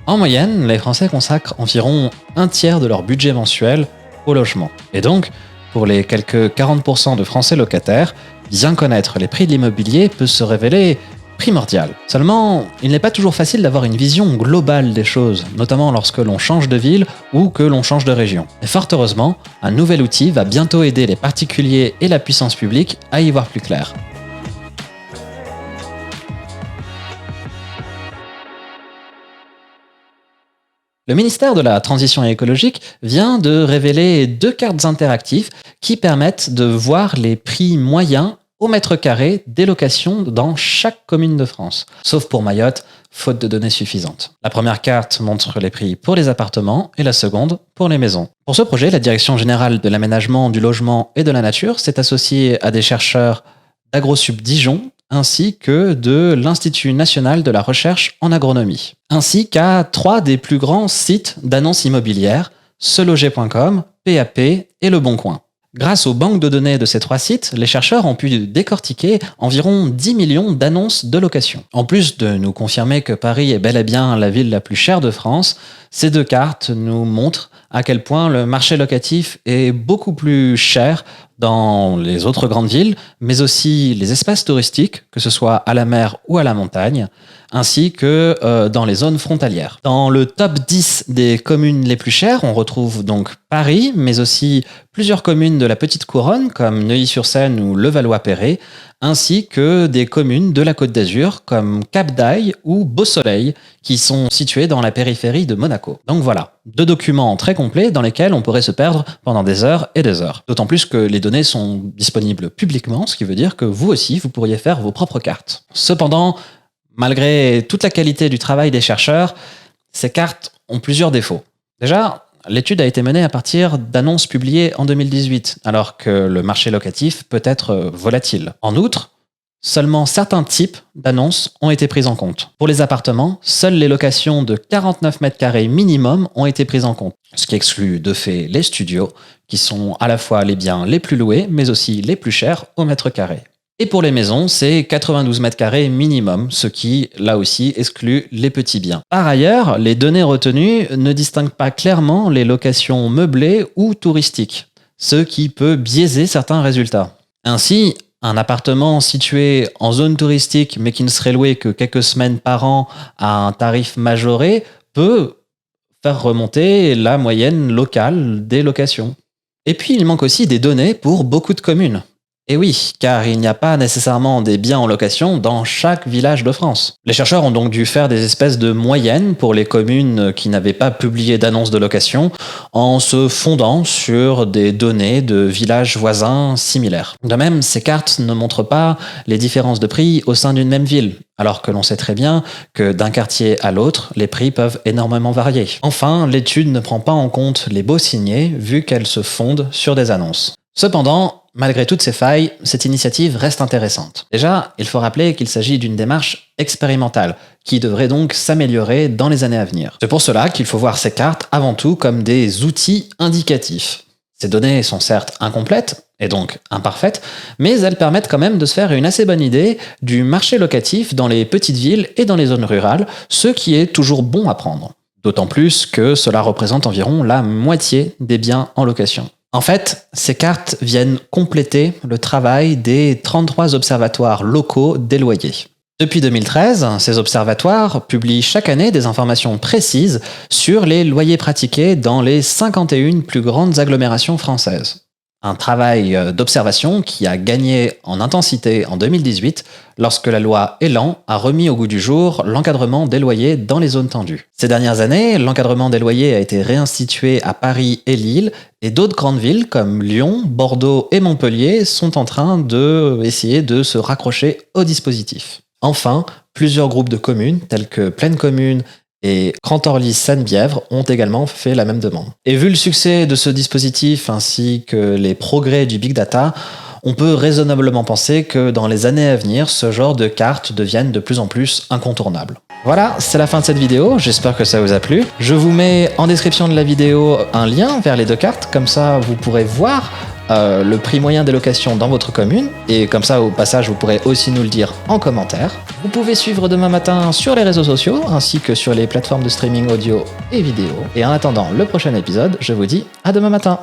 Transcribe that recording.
En moyenne, les Français consacrent environ un tiers de leur budget mensuel au logement. Et donc, pour les quelques 40% de Français locataires, bien connaître les prix de l'immobilier peut se révéler primordial. Seulement, il n'est pas toujours facile d'avoir une vision globale des choses, notamment lorsque l'on change de ville ou que l'on change de région. Et fort heureusement, un nouvel outil va bientôt aider les particuliers et la puissance publique à y voir plus clair. Le ministère de la Transition écologique vient de révéler 2 cartes interactives qui permettent de voir les prix moyens au mètre carré des locations dans chaque commune de France, sauf pour Mayotte, faute de données suffisantes. La première carte montre les prix pour les appartements et la seconde pour les maisons. Pour ce projet, la Direction générale de l'aménagement, du logement et de la nature s'est associée à des chercheurs d'AgroSup Dijon ainsi que de l'Institut national de la recherche en agronomie, ainsi qu'à 3 des plus grands sites d'annonces immobilières, seloger.com, PAP et Le Bon Coin. Grâce aux banques de données de ces 3 sites, les chercheurs ont pu décortiquer environ 10 millions d'annonces de location. En plus de nous confirmer que Paris est bel et bien la ville la plus chère de France, ces 2 cartes nous montrent à quel point le marché locatif est beaucoup plus cher dans les autres grandes villes, mais aussi les espaces touristiques, que ce soit à la mer ou à la montagne, ainsi que dans les zones frontalières. Dans le top 10 des communes les plus chères, on retrouve donc Paris, mais aussi plusieurs communes de la Petite Couronne, comme Neuilly-sur-Seine ou Levallois-Perret, ainsi que des communes de la Côte d'Azur, comme Cap-d'Aille ou Beau-Soleil, qui sont situées dans la périphérie de Monaco. Donc voilà, 2 documents très complets dans lesquels on pourrait se perdre pendant des heures et des heures. D'autant plus que les données sont disponibles publiquement, ce qui veut dire que vous aussi, vous pourriez faire vos propres cartes. Cependant, malgré toute la qualité du travail des chercheurs, ces cartes ont plusieurs défauts. Déjà, l'étude a été menée à partir d'annonces publiées en 2018, alors que le marché locatif peut être volatile. En outre, seulement certains types d'annonces ont été prises en compte. Pour les appartements, seules les locations de 49 mètres carrés minimum ont été prises en compte, ce qui exclut de fait les studios, qui sont à la fois les biens les plus loués, mais aussi les plus chers au mètre carré. Et pour les maisons, c'est 92 mètres carrés minimum, ce qui, là aussi, exclut les petits biens. Par ailleurs, les données retenues ne distinguent pas clairement les locations meublées ou touristiques, ce qui peut biaiser certains résultats. Ainsi, un appartement situé en zone touristique mais qui ne serait loué que quelques semaines par an à un tarif majoré peut faire remonter la moyenne locale des locations. Et puis, il manque aussi des données pour beaucoup de communes. Et oui, car il n'y a pas nécessairement des biens en location dans chaque village de France. Les chercheurs ont donc dû faire des espèces de moyennes pour les communes qui n'avaient pas publié d'annonce de location en se fondant sur des données de villages voisins similaires. De même, ces cartes ne montrent pas les différences de prix au sein d'une même ville, alors que l'on sait très bien que d'un quartier à l'autre, les prix peuvent énormément varier. Enfin, l'étude ne prend pas en compte les baux signés vu qu'elle se fonde sur des annonces. Cependant, malgré toutes ces failles, cette initiative reste intéressante. Déjà, il faut rappeler qu'il s'agit d'une démarche expérimentale, qui devrait donc s'améliorer dans les années à venir. C'est pour cela qu'il faut voir ces cartes avant tout comme des outils indicatifs. Ces données sont certes incomplètes, et donc imparfaites, mais elles permettent quand même de se faire une assez bonne idée du marché locatif dans les petites villes et dans les zones rurales, ce qui est toujours bon à prendre. D'autant plus que cela représente environ la moitié des biens en location. En fait, ces cartes viennent compléter le travail des 33 observatoires locaux des loyers. Depuis 2013, ces observatoires publient chaque année des informations précises sur les loyers pratiqués dans les 51 plus grandes agglomérations françaises. Un travail d'observation qui a gagné en intensité en 2018 lorsque la loi Elan a remis au goût du jour l'encadrement des loyers dans les zones tendues. Ces dernières années, l'encadrement des loyers a été réinstitué à Paris et Lille et d'autres grandes villes comme Lyon, Bordeaux et Montpellier sont en train d'essayer de se raccrocher au dispositif. Enfin, plusieurs groupes de communes tels que Plaine Commune et Crantorly-Seine-Bièvre ont également fait la même demande. Et vu le succès de ce dispositif ainsi que les progrès du Big Data, on peut raisonnablement penser que dans les années à venir, ce genre de cartes deviennent de plus en plus incontournables. Voilà, c'est la fin de cette vidéo, j'espère que ça vous a plu. Je vous mets en description de la vidéo un lien vers les 2 cartes, comme ça vous pourrez voir le prix moyen des locations dans votre commune, et comme ça au passage vous pourrez aussi nous le dire en commentaire. Vous pouvez suivre Demain Matin sur les réseaux sociaux ainsi que sur les plateformes de streaming audio et vidéo. Et en attendant le prochain épisode, je vous dis à demain matin.